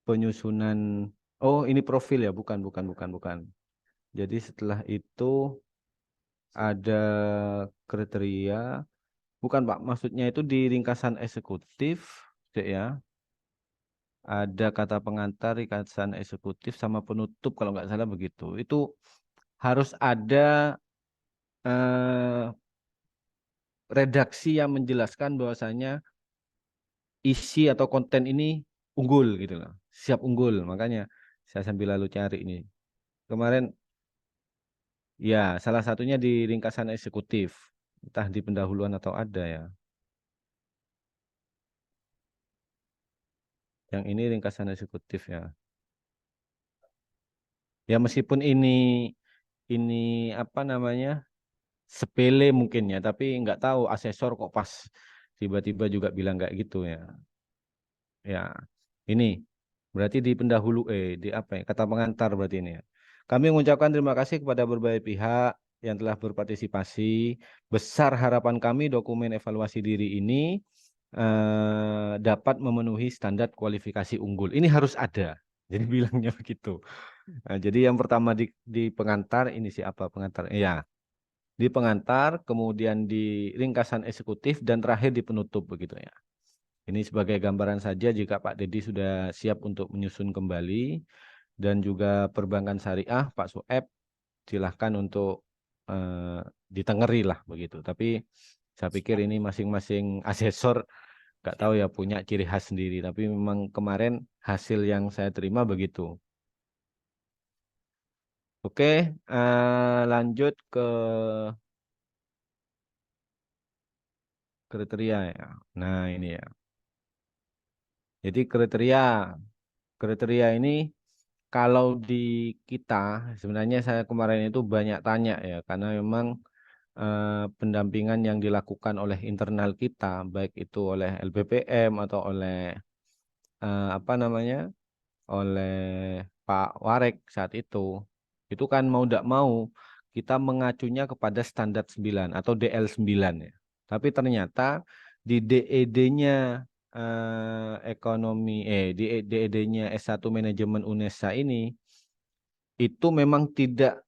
penyusunan oh ini profil ya bukan. Jadi setelah itu ada kriteria bukan Pak maksudnya itu di ringkasan eksekutif Cek, ya ada kata pengantar ringkasan eksekutif sama penutup kalau nggak salah begitu itu harus ada eh, redaksi yang menjelaskan bahwasanya isi atau konten ini unggul gitu loh siap unggul makanya Saya sambil lalu cari ini. Kemarin ya salah satunya di ringkasan eksekutif. Entah di pendahuluan atau ada ya. Yang ini ringkasan eksekutif ya. Ya meskipun ini apa namanya sepele mungkin ya, tapi nggak tahu asesor kok pas tiba-tiba juga bilang kayak gitu ya. Ya, ini berarti di pendahulu di apa ya? Kata pengantar berarti ini ya. Kami mengucapkan terima kasih kepada berbagai pihak yang telah berpartisipasi. Besar harapan kami dokumen evaluasi diri ini dapat memenuhi standar kualifikasi unggul. Ini harus ada. Jadi bilangnya begitu. Nah, jadi yang pertama di pengantar ini siapa pengantar? Ya, di pengantar, kemudian di ringkasan eksekutif dan terakhir di penutup begitu ya. Ini sebagai gambaran saja jika Pak Dedi sudah siap untuk menyusun kembali dan juga perbankan syariah Pak Sueb silahkan untuk eh, ditengeri lah begitu. Tapi saya pikir ini masing-masing asesor nggak tahu ya punya ciri khas sendiri. Tapi memang kemarin hasil yang saya terima begitu. Oke, lanjut ke kriteria ya. Nah ini ya. Jadi kriteria ini kalau di kita sebenarnya saya kemarin itu banyak tanya ya karena memang pendampingan yang dilakukan oleh internal kita baik itu oleh LPPM atau oleh apa namanya oleh Pak Warek saat itu kan mau tidak mau kita mengacunya kepada standar 9 atau DL9 ya. Tapi ternyata di DED-nya ekonomi di DED-nya S1 Manajemen UNESA ini itu memang tidak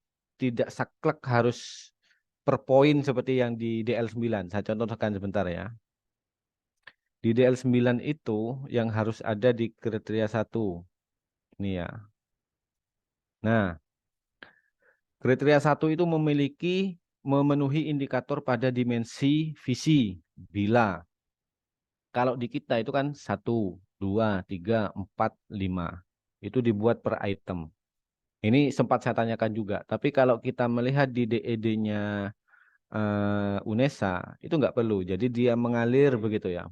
saklek harus per poin seperti yang di DL9. Saya contohkan sebentar ya. Di DL9 itu yang harus ada di kriteria 1. Ini ya. Nah, kriteria 1 itu memenuhi indikator pada dimensi visi. Bila kalau di kita itu kan 1, 2, 3, 4, 5. Itu dibuat per item. Ini sempat saya tanyakan juga. Tapi kalau kita melihat di DED-nya UNESA, itu nggak perlu. Jadi dia mengalir begitu ya.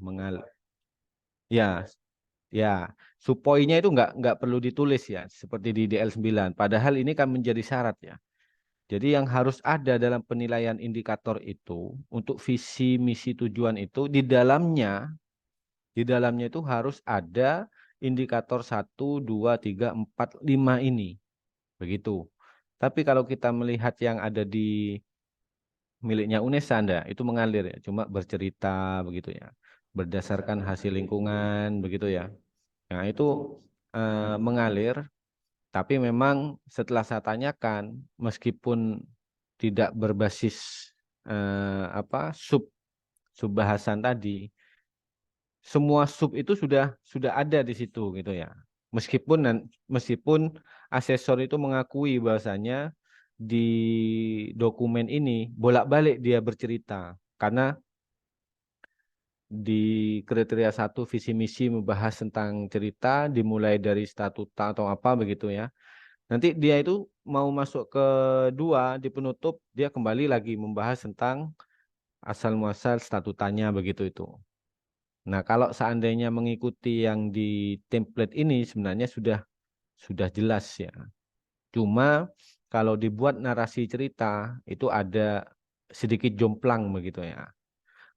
Ya, ya. Supoinya itu nggak perlu ditulis ya. Seperti di DL9. Padahal ini kan menjadi syarat ya. Jadi yang harus ada dalam penilaian indikator itu untuk visi, misi, tujuan itu di dalamnya itu harus ada indikator 1, 2, 3, 4, 5 ini. Begitu. Tapi kalau kita melihat yang ada di miliknya UNESA itu mengalir ya, cuma bercerita begitu ya. Berdasarkan hasil lingkungan begitu ya. Nah, itu mengalir tapi memang setelah saya tanyakan meskipun tidak berbasis apa sub bahasan tadi, semua sub itu sudah ada di situ gitu ya. Meskipun asesor itu mengakui bahasanya di dokumen ini bolak-balik dia bercerita karena di kriteria 1 visi misi membahas tentang cerita dimulai dari statuta atau apa begitu ya. Nanti dia itu mau masuk ke 2 di penutup dia kembali lagi membahas tentang asal muasal statutanya begitu itu. Nah, kalau seandainya mengikuti yang di template ini sebenarnya sudah jelas ya. Cuma kalau dibuat narasi cerita itu ada sedikit jomplang begitu ya.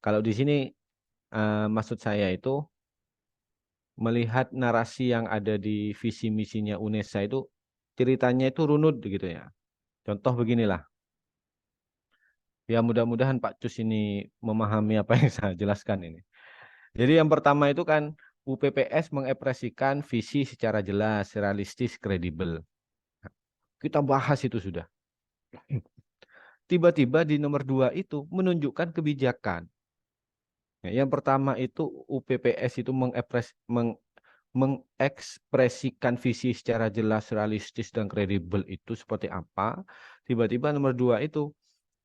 Kalau di sini maksud saya itu melihat narasi yang ada di visi misinya UNESA itu ceritanya itu runut gitu ya. Contoh beginilah. Ya mudah-mudahan Pak Cus ini memahami apa yang saya jelaskan ini. Jadi yang pertama itu kan UPPS mengekspresikan visi secara jelas, realistis, kredibel. Kita bahas itu sudah. Tiba-tiba di nomor 2 itu menunjukkan kebijakan. Ya, yang pertama itu UPPS itu mengekspresikan visi secara jelas, realistis, dan kredibel itu seperti apa. Tiba-tiba nomor 2 itu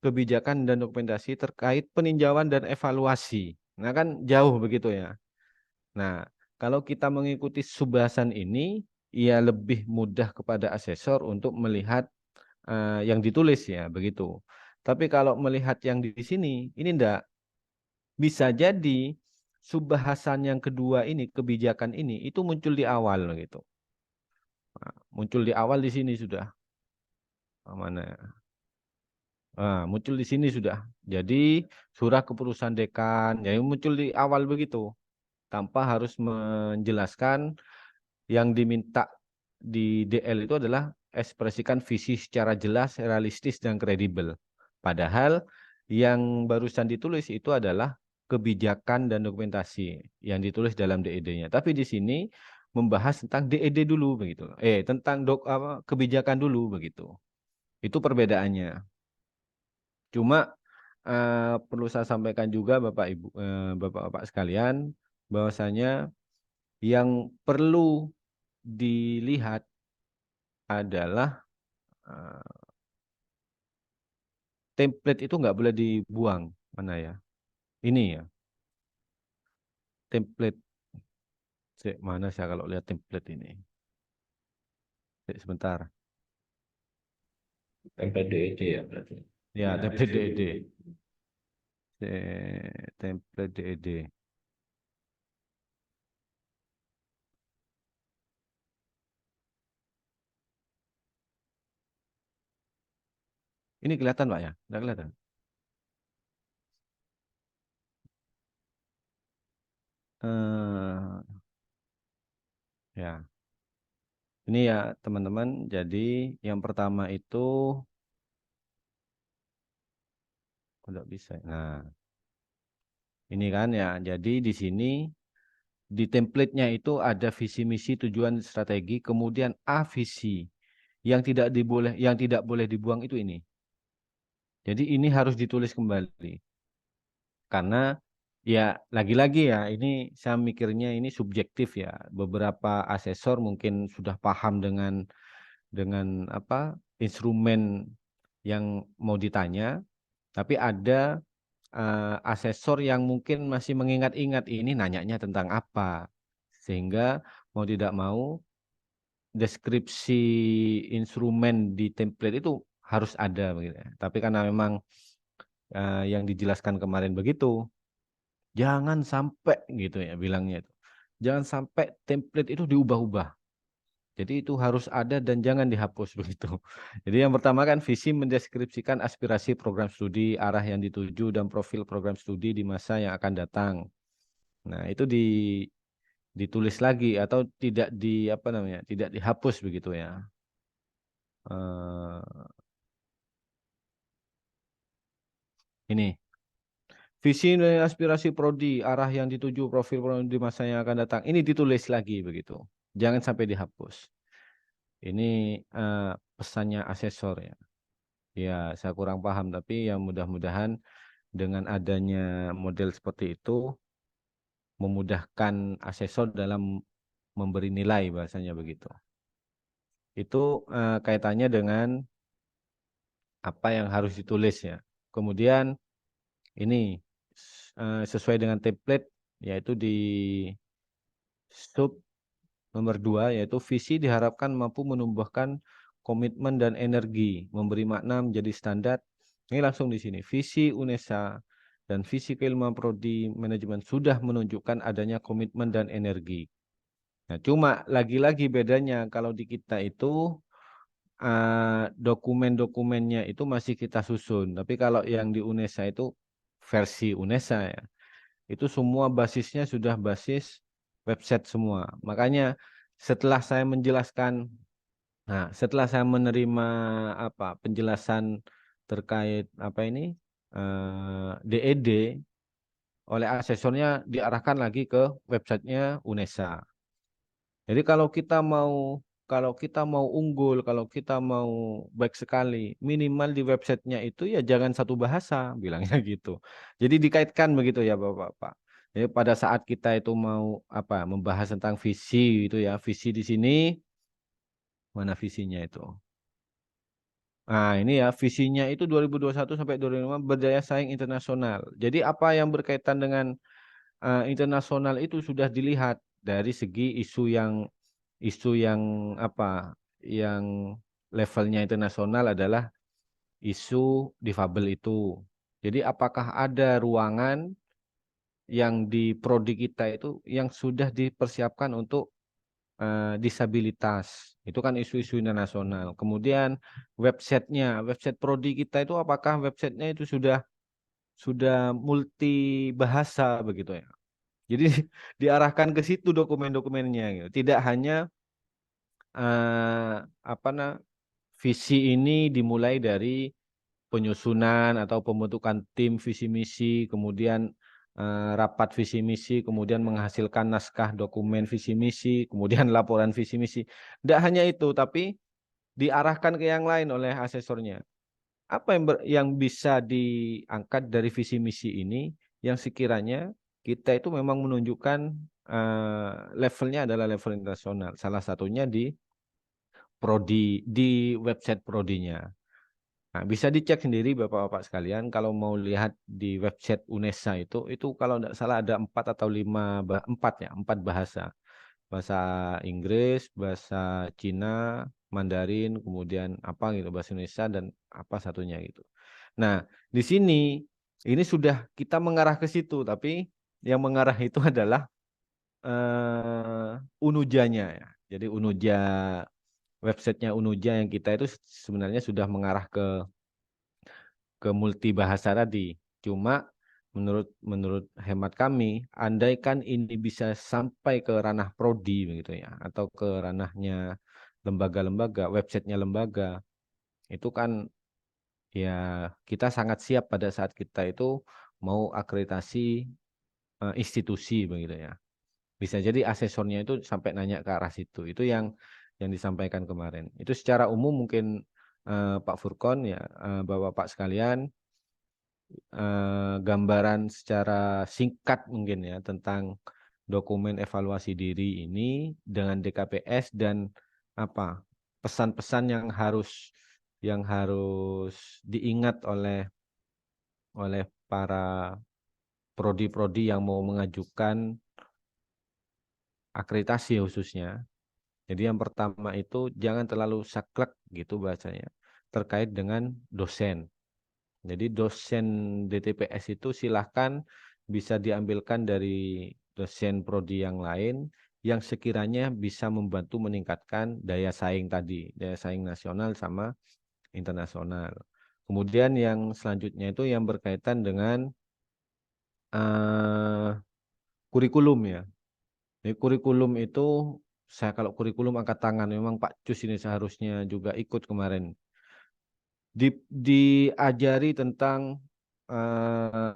kebijakan dan dokumentasi terkait peninjauan dan evaluasi. Nah kan jauh begitu ya. Nah kalau kita mengikuti subbahasan ini, ya lebih mudah kepada asesor untuk melihat yang ditulis ya begitu. Tapi kalau melihat yang di sini, ini enggak bisa jadi subbahasan yang kedua ini, kebijakan ini itu muncul di awal gitu. Nah, muncul di awal di sini sudah. Mana? Muncul di sini sudah. Jadi surah keputusan dekan, jadi muncul di awal begitu, tanpa harus menjelaskan yang diminta di DL itu adalah ekspresikan visi secara jelas, realistis, dan kredibel. Padahal yang barusan ditulis itu adalah kebijakan dan dokumentasi yang ditulis dalam DED-nya. Tapi di sini membahas tentang DED dulu begitu. Tentang kebijakan dulu begitu. Itu perbedaannya. Cuma perlu saya sampaikan juga Bapak Ibu, Bapak-bapak sekalian, bahwasanya yang perlu dilihat adalah template itu nggak boleh dibuang. Mana ya? Ini ya, template. Mana saya kalau lihat template ini? Sebentar. Template DED ya berarti. Ya, template DED. Template DED. Ini kelihatan Pak ya? Nggak kelihatan? Ya, ini ya teman-teman. Jadi yang pertama itu nggak bisa. Nah, ini kan ya. Jadi di sini di template-nya itu ada visi misi tujuan strategi, kemudian A visi. Yang tidak boleh dibuang itu ini. Jadi ini harus ditulis kembali. Karena ya lagi-lagi ya ini saya mikirnya ini subjektif ya. Beberapa asesor mungkin sudah paham dengan apa instrumen yang mau ditanya, tapi ada asesor yang mungkin masih mengingat-ingat ini nanyanya tentang apa. Sehingga mau tidak mau deskripsi instrumen di template itu harus ada begitu ya. Tapi karena memang yang dijelaskan kemarin begitu, jangan sampai gitu ya bilangnya itu. Jangan sampai template itu diubah-ubah. Jadi itu harus ada dan jangan dihapus begitu. Jadi yang pertama kan visi mendeskripsikan aspirasi program studi, arah yang dituju dan profil program studi di masa yang akan datang. Nah, itu ditulis lagi atau tidak apa namanya? Tidak dihapus begitu ya. Eh, ini visi dan aspirasi prodi, arah yang dituju profil program di masa yang akan datang. Ini ditulis lagi begitu. Jangan sampai dihapus. Ini pesannya asesor ya. Ya, saya kurang paham tapi yang mudah-mudahan dengan adanya model seperti itu memudahkan asesor dalam memberi nilai bahasanya begitu. Itu kaitannya dengan apa yang harus ditulis ya. Kemudian ini sesuai dengan template yaitu di sub nomor 2 yaitu visi diharapkan mampu menumbuhkan komitmen dan energi, memberi makna menjadi standar. Ini langsung di sini. Visi UNESA dan visi keilmuan prodi manajemen sudah menunjukkan adanya komitmen dan energi. Nah, cuma lagi-lagi bedanya kalau di kita itu dokumen-dokumennya itu masih kita susun. Tapi kalau yang di UNESA itu versi UNESA ya, itu semua basisnya sudah basis website semua. Makanya setelah saya menjelaskan, setelah saya menerima penjelasan terkait DED oleh asesornya diarahkan lagi ke websitenya UNESA. Jadi kalau kita mau unggul, kalau kita mau baik sekali, minimal di websitenya itu ya jangan satu bahasa, bilangnya gitu. Jadi dikaitkan begitu ya Bapak-Bapak. Jadi pada saat kita itu mau membahas tentang visi itu ya, visi di sini mana visinya itu? Nah, ini ya visinya itu 2021 sampai 2025 berdaya saing internasional. Jadi apa yang berkaitan dengan internasional itu sudah dilihat dari segi isu isu yang apa, yang levelnya internasional adalah isu difabel itu. Jadi apakah ada ruangan yang di prodi kita itu yang sudah dipersiapkan untuk disabilitas? Itu kan isu-isu internasional. Kemudian website prodi kita itu apakah websitenya itu sudah multi bahasa begitu ya. Jadi diarahkan ke situ dokumen-dokumennya gitu. Tidak hanya apa visi ini dimulai dari penyusunan atau pembentukan tim visi misi, kemudian rapat visi misi, kemudian menghasilkan naskah dokumen visi misi, kemudian laporan visi misi. Tidak hanya itu, tapi diarahkan ke yang lain oleh asesornya. Apa yang bisa diangkat dari visi misi ini yang sekiranya kita itu memang menunjukkan levelnya adalah level internasional. Salah satunya di website prodinya. Nah, bisa dicek sendiri Bapak-bapak sekalian kalau mau lihat di website UNESA itu kalau tidak salah ada 4 bahasa. Bahasa Inggris, bahasa Cina, Mandarin, kemudian apa gitu bahasa Indonesia dan apa satunya gitu. Nah, di sini ini sudah kita mengarah ke situ, tapi yang mengarah itu adalah Unujanya ya. Jadi websitenya Unuja yang kita itu sebenarnya sudah mengarah ke multi bahasa tadi. Cuma menurut hemat kami, andaikan ini bisa sampai ke ranah prodi begitu ya, atau ke ranahnya lembaga-lembaga, websitenya lembaga, itu kan ya kita sangat siap pada saat kita itu mau akreditasi institusi begitu ya. Bisa jadi asesornya itu sampai nanya ke arah situ. Itu yang disampaikan kemarin. Itu secara umum mungkin Pak Furkon ya, Bapak-bapak sekalian, gambaran secara singkat mungkin ya tentang dokumen evaluasi diri ini dengan DKPS dan apa pesan-pesan yang harus diingat oleh para prodi-prodi yang mau mengajukan akreditasi khususnya. Jadi yang pertama itu jangan terlalu saklek gitu bahasanya terkait dengan dosen. Jadi dosen DTPS itu silahkan bisa diambilkan dari dosen prodi yang lain yang sekiranya bisa membantu meningkatkan daya saing tadi, daya saing nasional sama internasional. Kemudian yang selanjutnya itu yang berkaitan dengan eh, kurikulum ya. Jadi kurikulum itu saya kalau kurikulum angkat tangan memang Pak Cus ini seharusnya juga ikut kemarin. Diajari tentang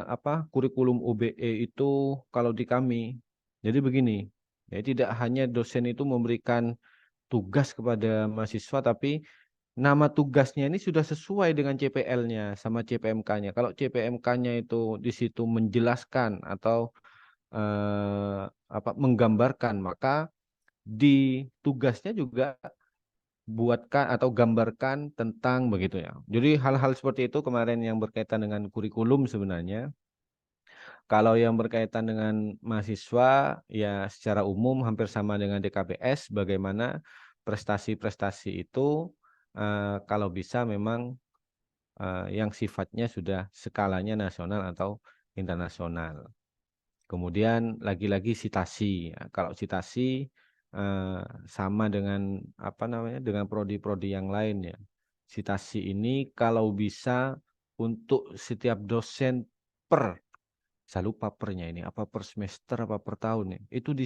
apa kurikulum UBE itu kalau di kami. Jadi begini, ya tidak hanya dosen itu memberikan tugas kepada mahasiswa tapi nama tugasnya ini sudah sesuai dengan CPL-nya sama CPMK-nya. Kalau CPMK-nya itu di situ menjelaskan atau apa menggambarkan, maka di tugasnya juga buatkan atau gambarkan tentang begitu ya. Jadi hal-hal seperti itu kemarin yang berkaitan dengan kurikulum sebenarnya. Kalau yang berkaitan dengan mahasiswa ya secara umum hampir sama dengan DKPS bagaimana prestasi-prestasi itu kalau bisa memang yang sifatnya sudah skalanya nasional atau internasional. Kemudian lagi-lagi sitasi. Ya. Kalau sitasi sama dengan apa namanya dengan prodi-prodi yang lain ya. Sitasi ini kalau bisa untuk setiap dosen per, saya lupa pernya ini apa per semester apa per tahun ya. Itu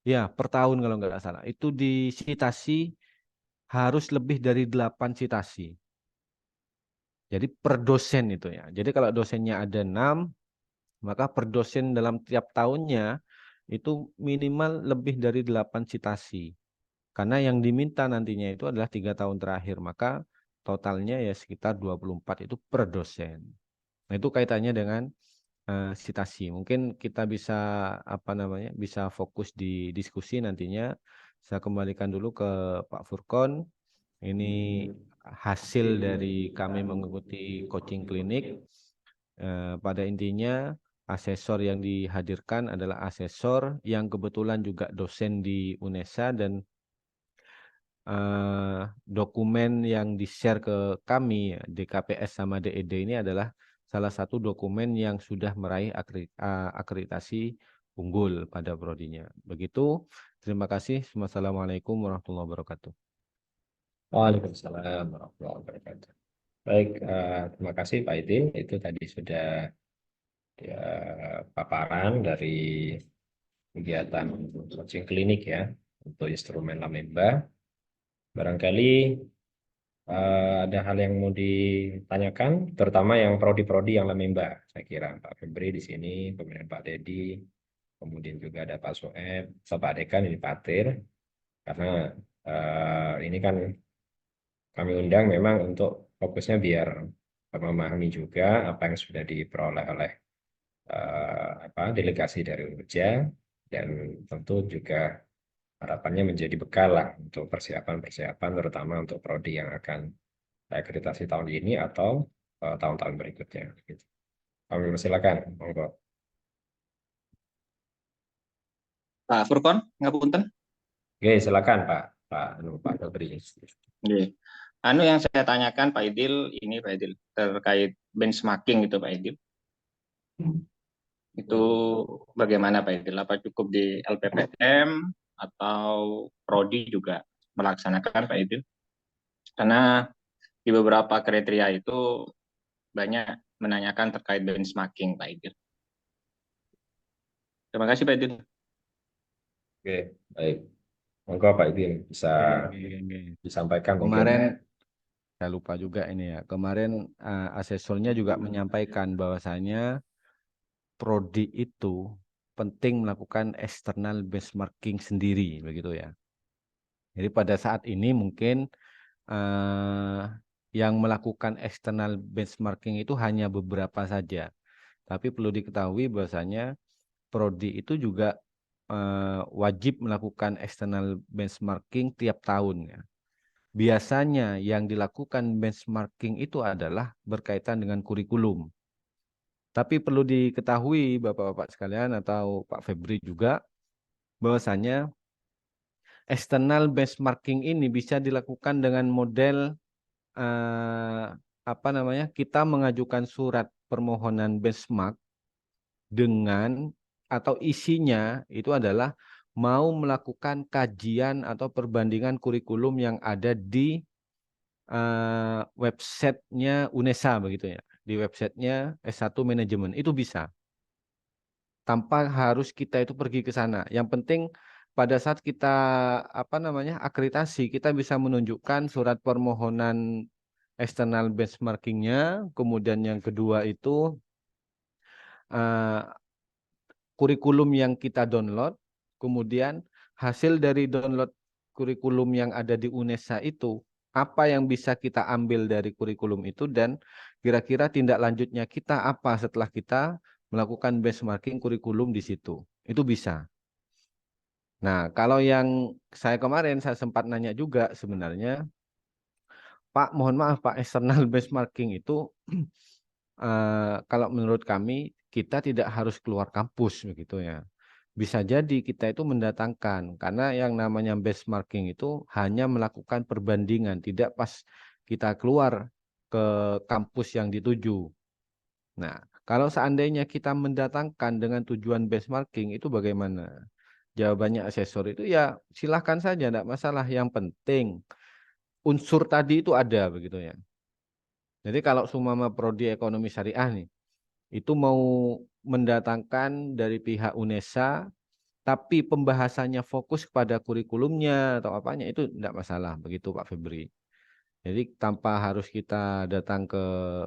ya per tahun kalau nggak salah. Itu disitasi harus lebih dari 8 sitasi. Jadi per dosen itu ya. Jadi kalau dosennya ada 6 maka per dosen dalam tiap tahunnya itu minimal lebih dari 8 citasi. Karena yang diminta nantinya itu adalah 3 tahun terakhir. Maka totalnya ya sekitar 24 itu per dosen. Nah itu kaitannya dengan citasi. Mungkin kita bisa apa namanya bisa fokus di diskusi nantinya. Saya kembalikan dulu ke Pak Furkon. Ini hasil dari kami mengikuti coaching klinik. Pada intinya asesor yang dihadirkan adalah asesor yang kebetulan juga dosen di UNESA, dan dokumen yang di-share ke kami, DKPS sama DED ini adalah salah satu dokumen yang sudah meraih akreditasi unggul pada prodinya. Begitu, terima kasih. Wassalamualaikum warahmatullahi wabarakatuh. Waalaikumsalam warahmatullahi wabarakatuh. Baik, terima kasih Pak Idin. Itu tadi sudah ya, paparan dari kegiatan coaching klinik ya untuk instrumen Lamemba. Barangkali ada hal yang mau ditanyakan, terutama yang prodi-prodi yang Lamemba. Saya kira Pak Febri di sini, kemudian Pak Dedi, kemudian juga ada Pak Soeb, Pak Dekan ini Pak Tir, karena ini kan kami undang memang untuk fokusnya biar memahami juga apa yang sudah diperoleh oleh delegasi dari UNJA, dan tentu juga harapannya menjadi bekal lah untuk persiapan-persiapan terutama untuk prodi yang akan akreditasi tahun ini atau tahun-tahun berikutnya. Gitu. Kami persilakan, monggo. Pak Furkon, ngapunten. Oke, silakan Pak Febri. Nggih. Anu yang saya tanyakan Pak Idil, ini Pak Idil terkait benchmarking itu Pak Idil. Itu bagaimana Pak Idil? Apa cukup di LPPM atau prodi juga melaksanakan Pak Idil? Karena di beberapa kriteria itu banyak menanyakan terkait benchmarking Pak Idil. Terima kasih Pak Idil. Oke, baik. Monggo Pak Idin bisa disampaikan mungkin. Kemarin saya lupa juga ini ya. Kemarin asesornya juga menyampaikan bahwasanya prodi itu penting melakukan external benchmarking sendiri, begitu ya. Jadi pada saat ini mungkin yang melakukan external benchmarking itu hanya beberapa saja. Tapi perlu diketahui bahwasanya prodi itu juga wajib melakukan external benchmarking tiap tahun ya. Biasanya yang dilakukan benchmarking itu adalah berkaitan dengan kurikulum. Tapi perlu diketahui Bapak-bapak sekalian atau Pak Febri juga, bahwasanya external benchmarking ini bisa dilakukan dengan model kita mengajukan surat permohonan benchmark dengan atau isinya itu adalah mau melakukan kajian atau perbandingan kurikulum yang ada di websitenya UNESA begitu ya, di websitenya S1 Manajemen itu bisa, tanpa harus kita itu pergi ke sana. Yang penting pada saat kita akreditasi, kita bisa menunjukkan surat permohonan external benchmarkingnya, kemudian yang kedua itu kurikulum yang kita download, kemudian hasil dari download kurikulum yang ada di UNESA itu, apa yang bisa kita ambil dari kurikulum itu, dan kira-kira tindak lanjutnya kita apa setelah kita melakukan benchmarking kurikulum di situ. Itu bisa. Nah, kalau yang saya kemarin saya sempat nanya juga sebenarnya, Pak, mohon maaf Pak, external benchmarking itu kalau menurut kami kita tidak harus keluar kampus begitu ya. Bisa jadi kita itu mendatangkan, karena yang namanya benchmarking itu hanya melakukan perbandingan, tidak pas kita keluar ke kampus yang dituju. Nah, kalau seandainya kita mendatangkan dengan tujuan benchmarking itu bagaimana? Jawabannya asesor itu ya silahkan saja, tidak masalah. Yang penting unsur tadi itu ada begitu ya. Jadi kalau sumama prodi ekonomi syariah nih, itu mau mendatangkan dari pihak UNESA, tapi pembahasannya fokus kepada kurikulumnya atau apanya, itu tidak masalah, begitu Pak Febri. Jadi tanpa harus kita datang ke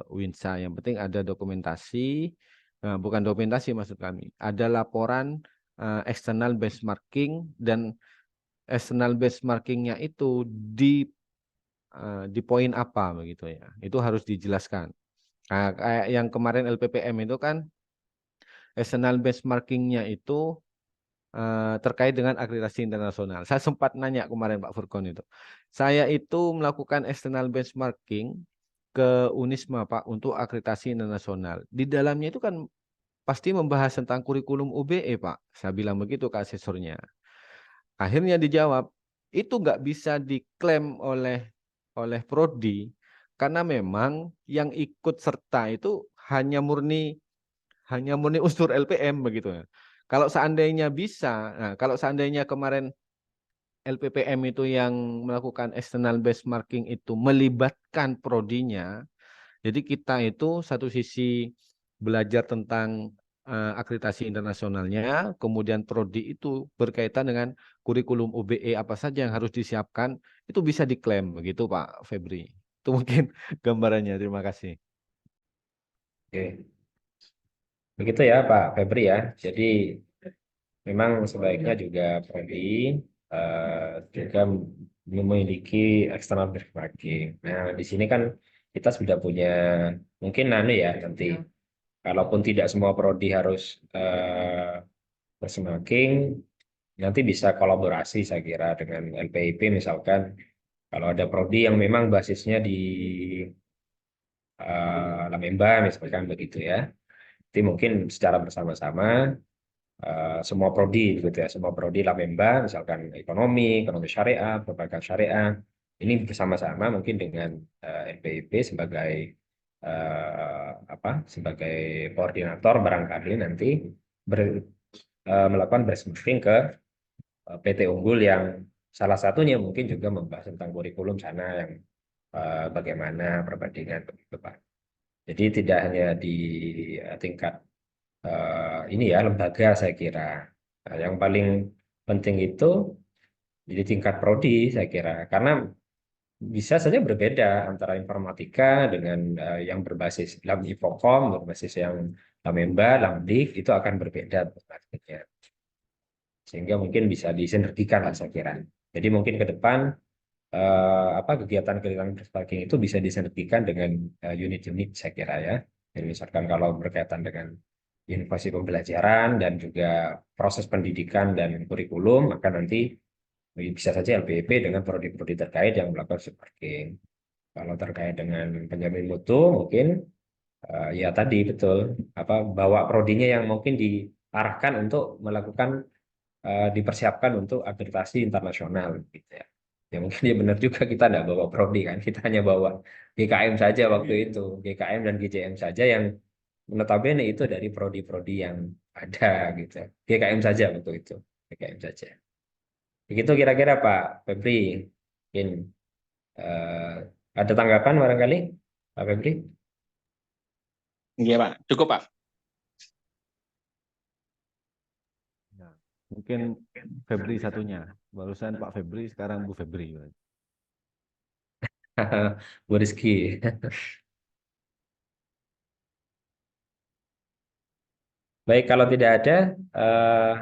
UINSA, yang penting ada dokumentasi, bukan dokumentasi maksud kami, ada laporan external benchmarking, dan external benchmarkingnya itu di poin apa begitu ya. Itu harus dijelaskan. Nah, kayak yang kemarin LPPM itu kan external benchmarkingnya itu terkait dengan akreditasi internasional. Saya sempat nanya kemarin Pak Furkon itu. Saya itu melakukan external benchmarking ke Unisma Pak untuk akreditasi internasional. Di dalamnya itu kan pasti membahas tentang kurikulum UBE, Pak. Saya bilang begitu ke asesornya. Akhirnya dijawab, itu nggak bisa diklaim oleh Prodi karena memang yang ikut serta itu hanya murni unsur LPM begitu. Kalau seandainya bisa, nah kalau seandainya kemarin LPPM itu yang melakukan external benchmarking itu melibatkan prodinya, jadi kita itu satu sisi belajar tentang akreditasi internasionalnya, kemudian prodi itu berkaitan dengan kurikulum UBE apa saja yang harus disiapkan, itu bisa diklaim begitu Pak Febri. Itu mungkin gambarannya. Terima kasih. Oke. Begitu ya Pak Febri ya. Jadi memang sebaiknya juga prodi juga memiliki external benchmarking. Nah, di sini kan kita sudah punya mungkin ya nanti kalaupun tidak semua prodi harus benchmarking, nanti bisa kolaborasi saya kira dengan LPIP misalkan kalau ada prodi yang memang basisnya di Lamemba misalkan begitu ya. Jadi mungkin secara bersama-sama semua prodi gitu ya, semua prodi Lamemba, misalkan ekonomi syariah, perbankan syariah, ini bersama-sama mungkin dengan LPIP sebagai sebagai koordinator barangkali nanti melakukan benchmarking ke PT unggul yang salah satunya mungkin juga membahas tentang kurikulum sana yang bagaimana perbandingan begitu Pak. Jadi tidak hanya di tingkat ini ya lembaga saya kira. Nah, yang paling penting itu di tingkat prodi saya kira karena bisa saja berbeda antara informatika dengan yang berbasis Lam Ipokom, berbasis yang Lamemba, Lamdik itu akan berbeda praktiknya. Sehingga mungkin bisa disinergikan lah saya kira. Jadi mungkin ke depan kegiatan-kegiatan benchmarking itu bisa disinergikan dengan unit-unit saya kira ya. Jadi misalkan kalau berkaitan dengan inovasi pembelajaran dan juga proses pendidikan dan kurikulum, maka nanti bisa saja LPIP dengan prodi-prodi terkait yang melakukan benchmarking. Kalau terkait dengan penjamin mutu, mungkin ya tadi betul bawa prodinya yang mungkin diarahkan untuk melakukan dipersiapkan untuk akreditasi internasional gitu ya. Ya mungkin ya benar juga kita tidak bawa prodi kan, kita hanya bawa GKM saja waktu itu, GKM dan GJM saja yang notabene itu dari prodi-prodi yang ada gitu. GKM saja waktu itu, GKM saja. Begitu kira-kira Pak Febri. Mungkin eh, ada tanggapan barangkali Pak Febri? Iya Pak, cukup Pak. Ya, mungkin Febri satunya. Barusan Pak Febri, sekarang Bu Febri. Bu Rizky. Baik, kalau tidak ada, eh,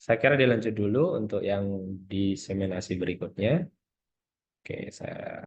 saya kira dilanjut dulu untuk yang diseminasi berikutnya. Oke, saya